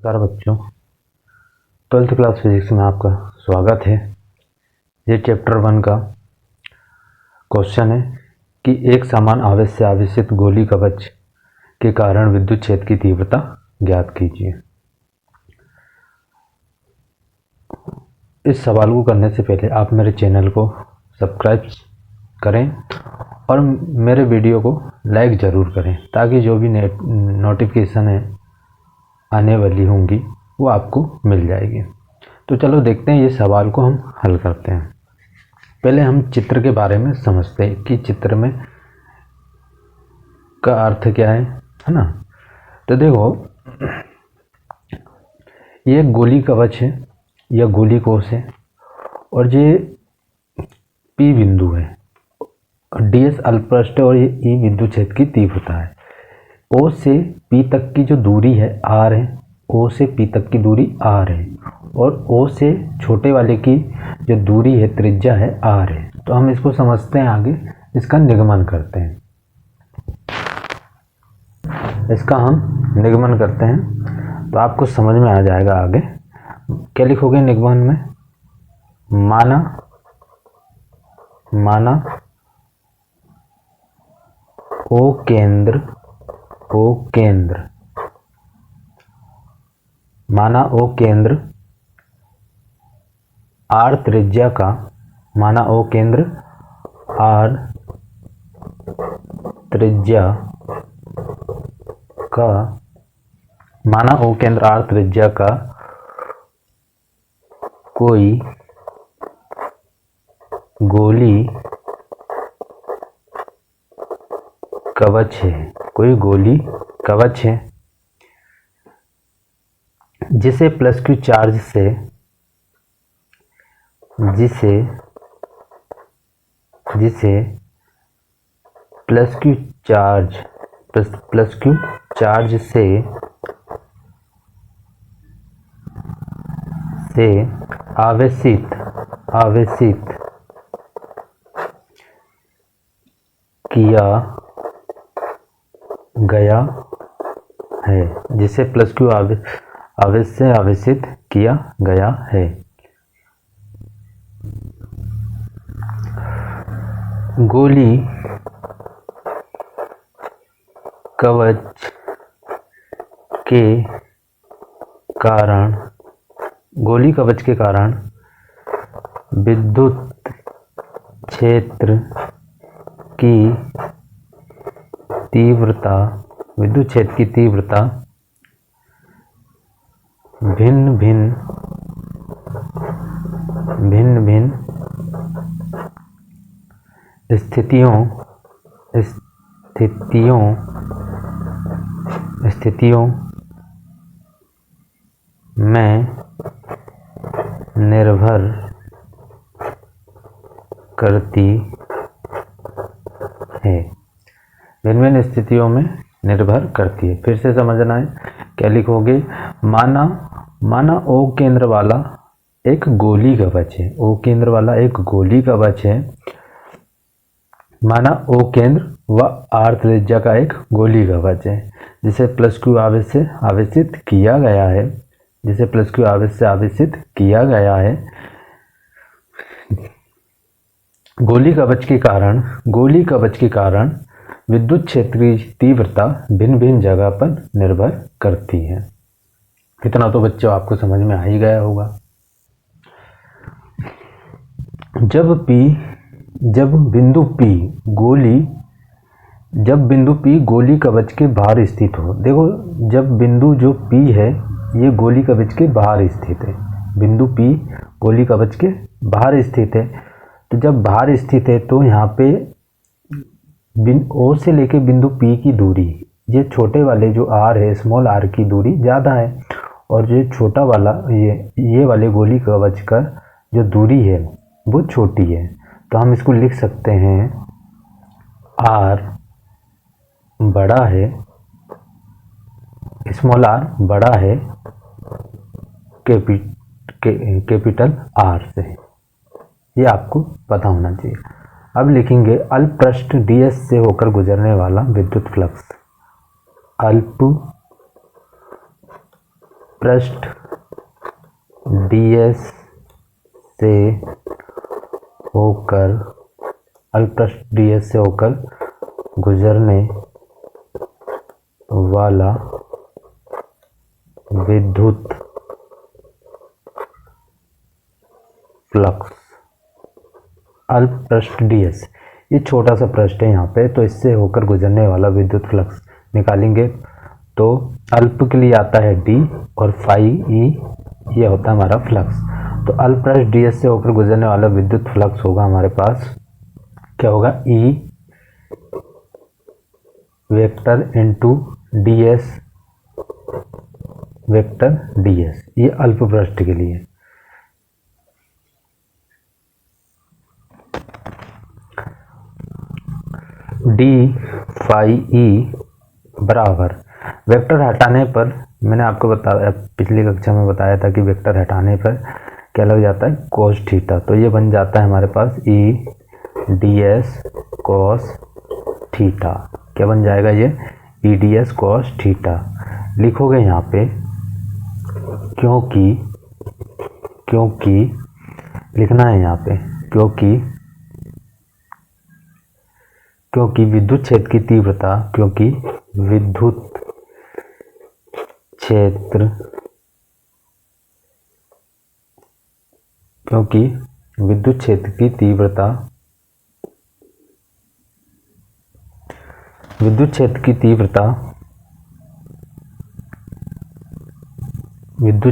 नमस्कार बच्चों, 12th class physics में आपका स्वागत है। ये चैप्टर 1 का क्वेश्चन है कि एक समान आवेश से आवेशित गोली कवच के कारण विद्युत क्षेत्र की तीव्रता ज्ञात कीजिए। इस सवाल को करने से पहले आप मेरे चैनल को सब्सक्राइब करें और मेरे वीडियो को लाइक ज़रूर करें ताकि जो भी नोटिफिकेशन है आने वाली होंगी वो आपको मिल जाएगी। तो चलो देखते हैं, ये सवाल को हम हल करते हैं। पहले हम चित्र के बारे में समझते हैं कि चित्र में का अर्थ क्या है ना। तो देखो, ये गोली कवच है या गोली कोश है और ये पी बिंदु है, ds अल्पपृष्ठ और ये ई विद्युत क्षेत्र की तीव्रता है। O से P तक की जो दूरी है R है, O से P तक की दूरी R है और O से छोटे वाले की जो दूरी है त्रिज्या है R है। तो हम इसको समझते हैं, आगे इसका निगमन करते हैं। इसका हम निगमन करते हैं तो आपको समझ में आ जाएगा। आगे क्या लिखोगे निगमन में? माना O केंद्र माना O केंद्र R त्रिज्या का, माना O केंद्र R त्रिज्या का, माना O केंद्र R त्रिज्या का कोई गोली कवच है, कोई गोली कवच है जिसे प्लस क्यू चार्ज से, जिसे प्लस क्यू चार्ज से आवेशित किया गया है, जिसे प्लस क्यू आवेश से आवेशित किया गया है। गोली कवच के कारण विद्युत क्षेत्र की तीव्रता भिन्न भिन्न स्थितियों में निर्भर करती है। भिन्न स्थितियों में निर्भर करती है। फिर से समझना है, क्या लिखोगे? माना O केंद्र वाला एक गोली कवच है, O केंद्र वाला एक गोली कवच है। माना O केंद्र व R त्रिज्या का एक गोली कवच है जिसे प्लस क्यू आवेश से आवेशित किया गया है। गोली कवच के कारण विद्युत क्षेत्र की तीव्रता भिन्न जगह पर निर्भर करती है। इतना तो बच्चों आपको समझ में आ ही गया होगा। जब बिंदु P गोली कवच के बाहर स्थित हो। देखो, जब बिंदु जो P है ये गोली कवच के बाहर स्थित है, बिंदु P गोली कवच के बाहर स्थित है। तो जब बाहर स्थित है तो यहाँ पे O से लेके बिंदु P की दूरी, ये छोटे वाले जो R है, स्मॉल r की दूरी ज़्यादा है और ये छोटा वाला ये वाले गोली कवच का जो दूरी है वो छोटी है। तो हम इसको लिख सकते हैं R बड़ा है, स्मॉल r बड़ा है कैपिटल R से। ये आपको पता होना चाहिए। अब लिखेंगे अल्प पृष्ठ ds से होकर गुजरने वाला विद्युत फ्लक्स। अल्प पृष्ठ ds से होकर गुजरने वाला विद्युत फ्लक्स। अल्प पृष्ठ ds, ये छोटा सा पृष्ठ है यहाँ पे, तो इससे होकर गुजरने वाला विद्युत फ्लक्स निकालेंगे। तो अल्प के लिए आता है d और फाई ई, ये होता है हमारा फ्लक्स। तो अल्प पृष्ठ ds से होकर गुजरने वाला विद्युत फ्लक्स होगा हमारे पास, क्या होगा, E vector into ds vector ds, ये अल्प पृष्ठ के लिए। d फाई ई बराबर, वेक्टर हटाने पर, मैंने आपको बताया, पिछली कक्षा में बताया था कि वेक्टर हटाने पर क्या लग जाता है, cos थीटा। तो ये बन जाता है हमारे पास E ds cos थीटा। क्या बन जाएगा ये, E ds cos थीटा। लिखोगे यहाँ पे क्योंकि लिखना है यहाँ पे, क्योंकि विद्युत क्षेत्र की तीव्रता, क्योंकि विद्युत क्षेत्र की तीव्रता, विद्युत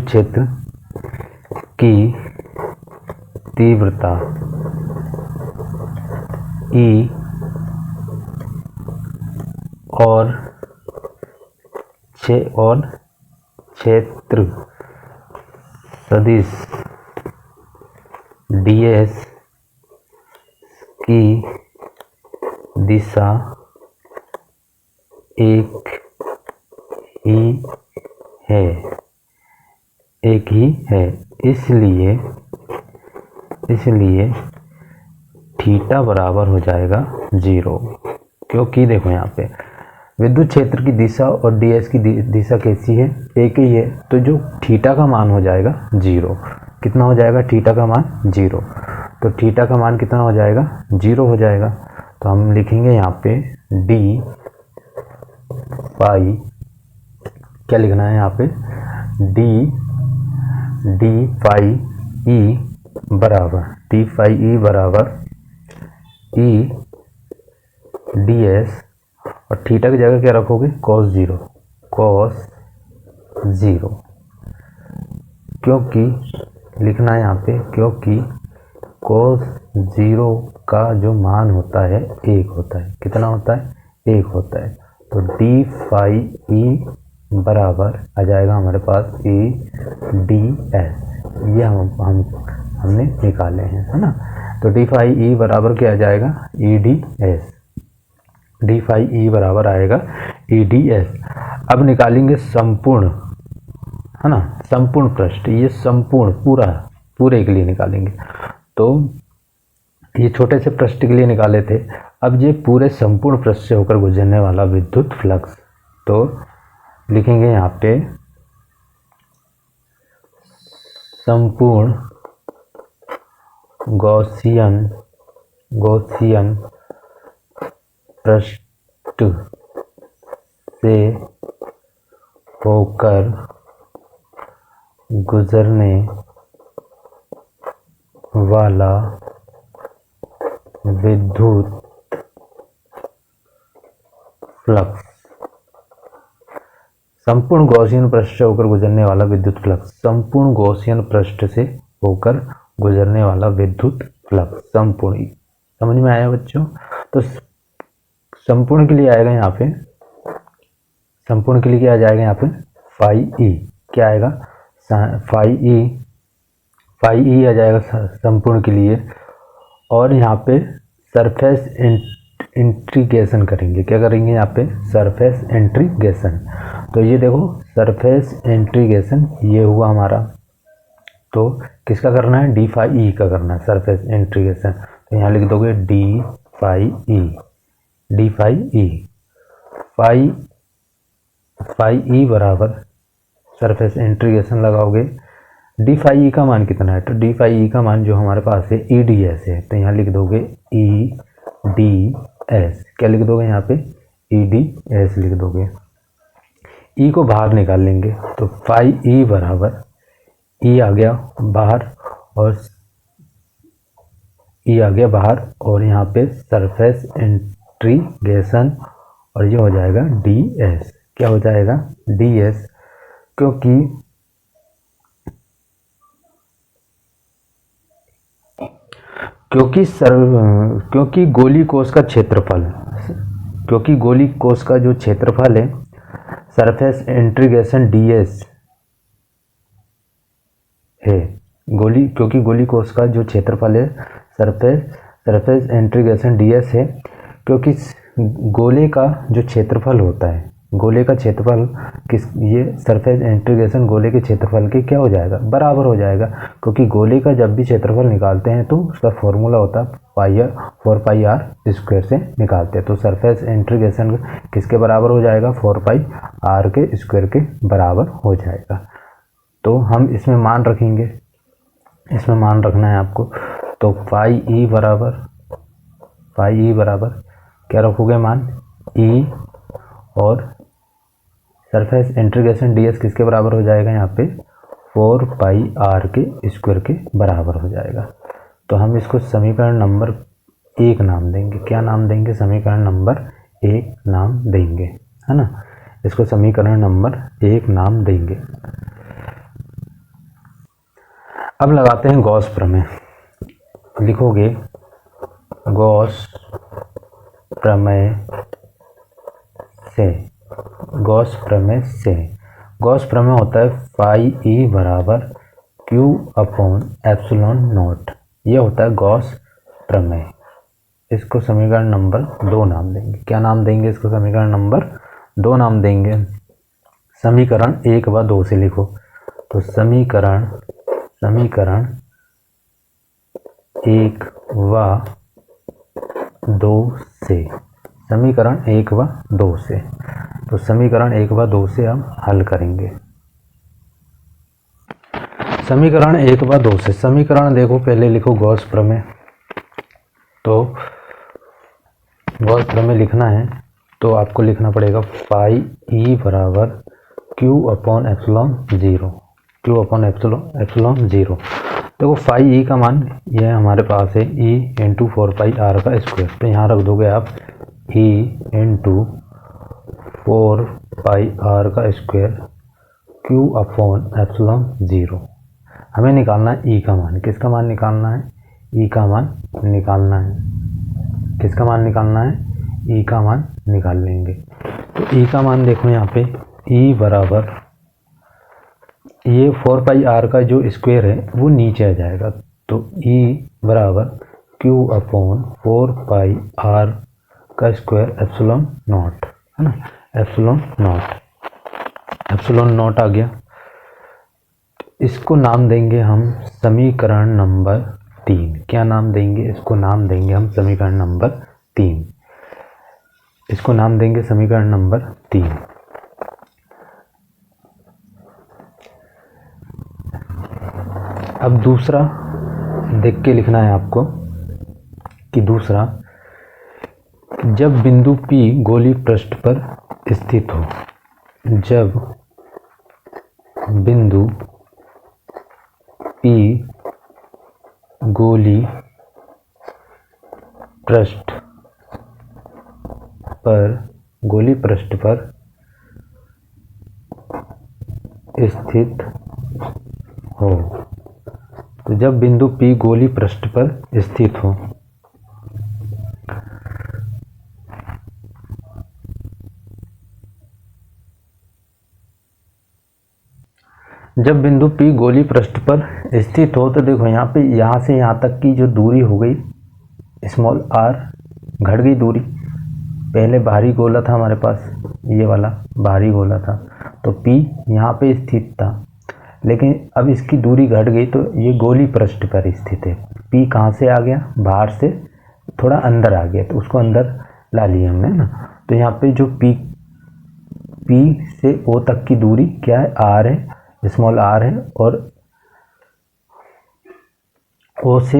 क्षेत्र की तीव्रता E और क्षेत्र सदिश ds की दिशा एक ही है, इसलिए थीटा बराबर हो जाएगा 0। क्योंकि देखो यहाँ पे विद्युत क्षेत्र की दिशा और ds की दिशा कैसी है, एक ही है, तो जो थीटा का मान हो जाएगा 0। कितना हो जाएगा, थीटा का मान 0। तो थीटा का मान कितना हो जाएगा, 0 हो जाएगा। तो हम लिखेंगे यहाँ पे d फाई, क्या लिखना है यहाँ पे, d फाई ई बराबर E ds, और थीटा की जगह क्या रखोगे, cos 0। क्योंकि लिखना है यहाँ पे, क्योंकि cos 0 का जो मान होता है 1 होता है। कितना होता है, 1 होता है। तो d फाई ई बराबर आ जाएगा हमारे पास E ds, ये हमने निकाले हैं, है ना। तो d फाई ई बराबर क्या आ जाएगा, E ds, d phi E बराबर आएगा E ds। अब निकालेंगे संपूर्ण, है ना, संपूर्ण पृष्ठ, ये संपूर्ण पूरे के लिए निकालेंगे। तो ये छोटे से पृष्ठ के लिए निकाले थे, अब ये पूरे संपूर्ण पृष्ठ से होकर गुजरने वाला विद्युत फ्लक्स। तो लिखेंगे यहाँ पे संपूर्ण गॉसियन पृष्ठ से होकर गुजरने वाला विद्युत फ्लक्स। संपूर्ण गॉसियन पृष्ठ से होकर गुजरने वाला विद्युत फ्लक्स, संपूर्ण गॉसियन पृष्ठ से होकर गुजरने वाला विद्युत फ्लक्स, संपूर्ण। समझ में आया बच्चों। तो संपूर्ण के लिए आएगा यहाँ पे, संपूर्ण के लिए क्या आ जाएगा यहाँ पे, फाई ई, क्या आएगा, फाई ई आ जाएगा संपूर्ण के लिए। और यहाँ पे सरफेस इंटीग्रेशन करेंगे, क्या करेंगे यहाँ पे, सरफेस इंटीग्रेशन। तो ये देखो सरफेस इंटीग्रेशन ये हुआ हमारा, तो किसका करना है, डी फाई ई का करना है, सरफेस इंटीग्रेशन। तो यहाँ लिख दोगे D phi E, phi E बराबर सरफेस इंटीग्रेशन लगाओगे, डी फाई ई का मान कितना है, तो डी फाई ई का मान जो हमारे पास है ई डी एस है, तो यहाँ लिख दोगे ई डी एस, क्या लिख दोगे यहाँ पे ई डी एस लिख दोगे। ई को बाहर निकाल लेंगे तो फाई ई बराबर ई आ गया बाहर और ई आ गया बाहर और यहाँ पे सरफेस इंटीग्रेशन और ये हो जाएगा डी एस, क्या हो जाएगा डी एस, क्योंकि गोली कोश का क्षेत्रफल, क्योंकि गोली कोश का जो क्षेत्रफल है सरफेस इंटीग्रेशन डी एस है, क्योंकि गोली कोश का जो क्षेत्रफल है सरफेस इंटीग्रेशन डी एस है, क्योंकि गोले का जो क्षेत्रफल होता है, गोले का क्षेत्रफल ये सरफेस इंटीग्रेशन गोले के क्षेत्रफल के क्या हो जाएगा, बराबर हो जाएगा, क्योंकि गोले का जब भी क्षेत्रफल निकालते हैं तो उसका फॉर्मूला होता है 4πr स्क्वायर से निकालते हैं, तो सरफेस इंटीग्रेशन किसके बराबर हो जाएगा, 4πr के स्क्वायर के बराबर हो जाएगा। तो हम इसमें मान रखेंगे, इसमें मान रखना है आपको, तो फाई ई बराबर क्या रखोगे मान, ई और सरफेस इंटीग्रेशन डी एस किसके बराबर हो जाएगा, यहाँ पे 4πr के स्क्वायर के बराबर हो जाएगा। तो हम इसको समीकरण नंबर 1 नाम देंगे, क्या नाम देंगे, समीकरण नंबर 1 नाम देंगे, है ना, इसको समीकरण नंबर 1 नाम देंगे। अब लगाते हैं गॉस प्रमेय, लिखोगे गॉस प्रमेय से, गॉस प्रमेय होता है फाई ई बराबर क्यू अपॉन एप्सिलॉन नॉट, ये होता है गॉस प्रमेय। इसको समीकरण नंबर 2 नाम देंगे, क्या नाम देंगे इसको, समीकरण नंबर 2 नाम देंगे। समीकरण 1 व 2 से लिखो, तो समीकरण 1 व 2 से, समीकरण 1 व 2 से, तो समीकरण 1 व 2 से हम हल करेंगे। समीकरण 1 व 2 से, समीकरण देखो पहले लिखो गॉस प्रमेय, तो गॉस प्रमेय लिखना है तो आपको लिखना पड़ेगा फाई ई बराबर क्यू अपॉन एप्सिलॉन ज़ीरो। देखो फाई ई का मान यह हमारे पास है ई इंटू 4πr का स्क्वायर, तो यहाँ रख दोगे आप ई इंटू 4πr का square Q upon epsilon zero. हमें निकालना है ई का मान, किसका मान निकालना है, ई का मान निकालना है, किसका मान निकालना है, ई का मान निकाल लेंगे। तो ई का मान देखो यहाँ पे ई बराबर ये 4πr का जो स्क्वायर है वो नीचे आ जाएगा, तो ई बराबर क्यू अपॉन 4πr का स्क्वायर एप्सिलॉन नॉट, है ना, एप्सिलॉन नॉट आ गया। इसको नाम देंगे हम समीकरण नंबर 3, क्या नाम देंगे इसको, नाम देंगे हम समीकरण नंबर 3, इसको नाम देंगे समीकरण नंबर 3। अब दूसरा देख के लिखना है आपको कि दूसरा, जब बिंदु P गोली पृष्ठ पर स्थित हो, जब बिंदु P गोली पृष्ठ पर स्थित हो, तो जब बिंदु P गोली पृष्ठ पर स्थित हो, जब बिंदु P गोली पृष्ठ पर स्थित हो, तो देखो यहाँ पे यहाँ से यहाँ तक की जो दूरी हो गई स्मॉल r, घट गई दूरी। पहले बाहरी गोला था हमारे पास, ये वाला बाहरी गोला था, तो P यहाँ पे स्थित था, लेकिन अब इसकी दूरी घट गई तो ये गोली पृष्ठ पर स्थित है। P कहाँ से आ गया, बाहर से थोड़ा अंदर आ गया, तो उसको अंदर ला लिया हमने ना। तो यहाँ पे जो P P से O तक की दूरी क्या है, R है, स्मॉल r है, और O से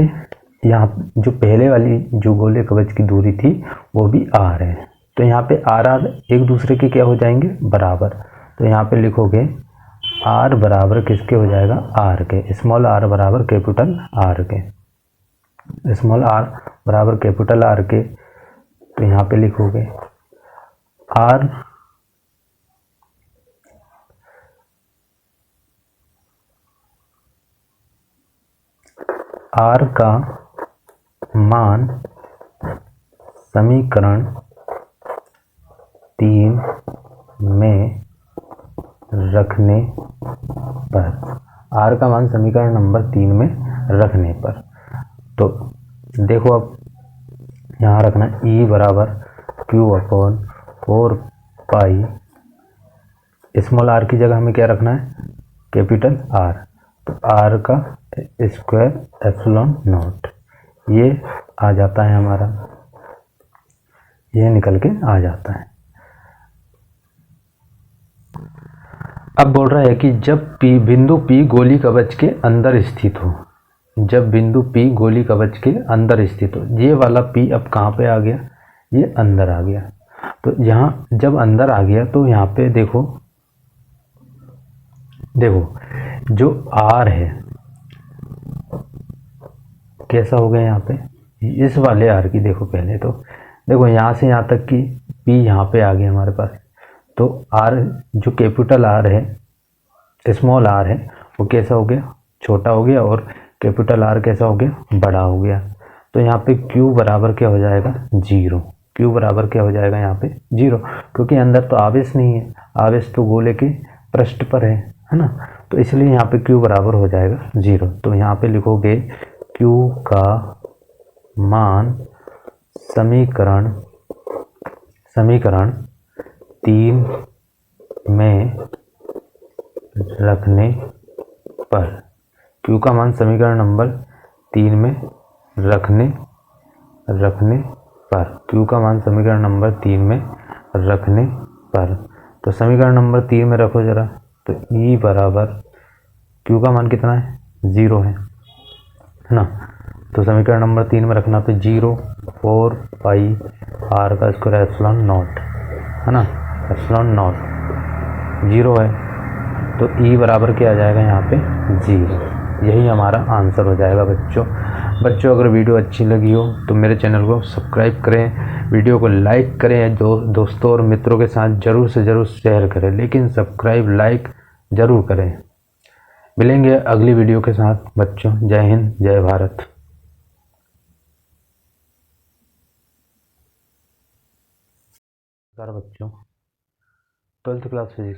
यहाँ जो पहले वाली जो गोले कवच की दूरी थी वो भी r है। तो यहाँ पे आर आर एक दूसरे के क्या हो जाएंगे, बराबर। तो यहाँ पे लिखोगे r बराबर किसके हो जाएगा, r के, स्मॉल r बराबर कैपिटल R के, स्मॉल r बराबर कैपिटल R के। तो यहाँ पे लिखोगे r का मान समीकरण 3 में रखने पर, r का मान समीकरण नंबर 3 में रखने पर, तो देखो अब यहाँ रखना E बराबर Q/4 पाई, स्मॉल r की जगह हमें क्या रखना है, कैपिटल R, तो R का स्क्वायर एप्सिलॉन नॉट, ये आ जाता है हमारा, ये निकल के आ जाता है। अब बोल रहा है कि जब बिंदु P गोली कवच के अंदर स्थित हो, जब बिंदु P गोली कवच के अंदर स्थित हो, ये वाला P अब कहाँ पे आ गया, ये अंदर आ गया। तो यहाँ जब अंदर आ गया तो यहाँ पे देखो जो R है कैसा हो गया, यहाँ पे इस वाले R की देखो, पहले तो देखो यहाँ से यहाँ तक की P यहाँ पे आ गया हमारे पास, तो R जो कैपिटल R है, स्मॉल r है, वो कैसा हो गया, छोटा हो गया, और कैपिटल R कैसा हो गया, बड़ा हो गया। तो यहाँ पे Q बराबर क्या हो जाएगा, 0। Q बराबर क्या हो जाएगा यहाँ पे 0, क्योंकि अंदर तो आवेश नहीं है, आवेश तो गोले के पृष्ठ पर है ना, तो इसलिए यहाँ पे Q बराबर हो जाएगा 0। तो यहाँ पे लिखोगे Q का मान समीकरण 3 में रखने पर, Q का मान समीकरण नंबर 3 में रखने पर, Q का मान समीकरण नंबर 3 में रखने पर, तो समीकरण नंबर 3 में रखो जरा, तो E बराबर Q का मान कितना है, 0 है ना, तो समीकरण नंबर 3 में रखना, तो 0/4 पाई R का स्क्वायर एप्सिलॉन नॉट, है ना, एप्सिलॉन नॉट 0 है, तो E बराबर क्या आ जाएगा यहाँ पे 0। यही हमारा आंसर हो जाएगा बच्चों। अगर वीडियो अच्छी लगी हो तो मेरे चैनल को सब्सक्राइब करें, वीडियो को लाइक करें, दोस्तों और मित्रों के साथ ज़रूर से ज़रूर शेयर करें, लेकिन सब्सक्राइब लाइक ज़रूर करें। मिलेंगे अगली वीडियो के साथ बच्चों। जय हिंद, जय भारत। बच्चों 12th क्लास फिजिक्स